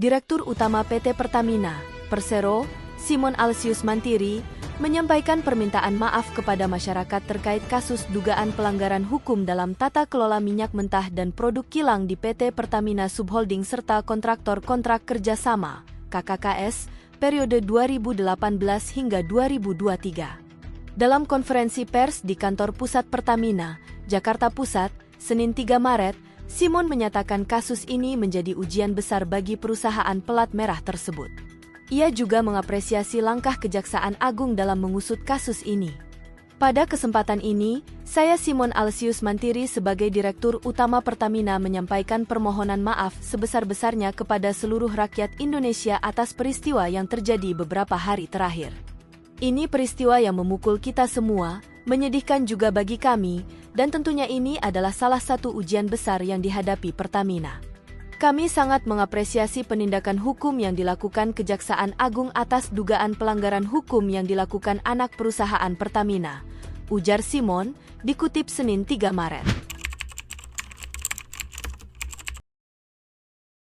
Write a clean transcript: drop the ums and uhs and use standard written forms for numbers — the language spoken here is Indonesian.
Direktur Utama PT Pertamina, Persero, Simon Alsius Mantiri, menyampaikan permintaan maaf kepada masyarakat terkait kasus dugaan pelanggaran hukum dalam tata kelola minyak mentah dan produk kilang di PT Pertamina Subholding serta kontraktor kontrak kerjasama, KKKS, periode 2018 hingga 2023. Dalam konferensi pers di kantor pusat Pertamina, Jakarta Pusat, Senin 3 Maret, Simon menyatakan kasus ini menjadi ujian besar bagi perusahaan pelat merah tersebut. Ia juga mengapresiasi langkah Kejaksaan Agung dalam mengusut kasus ini. Pada kesempatan ini, saya Simon Alsius Mantiri sebagai Direktur Utama Pertamina menyampaikan permohonan maaf sebesar-besarnya kepada seluruh rakyat Indonesia atas peristiwa yang terjadi beberapa hari terakhir. Ini peristiwa yang memukul kita semua, menyedihkan juga bagi kami, dan tentunya ini adalah salah satu ujian besar yang dihadapi Pertamina. Kami sangat mengapresiasi penindakan hukum yang dilakukan Kejaksaan Agung atas dugaan pelanggaran hukum yang dilakukan anak perusahaan Pertamina, ujar Simon, dikutip Senin 3 Maret.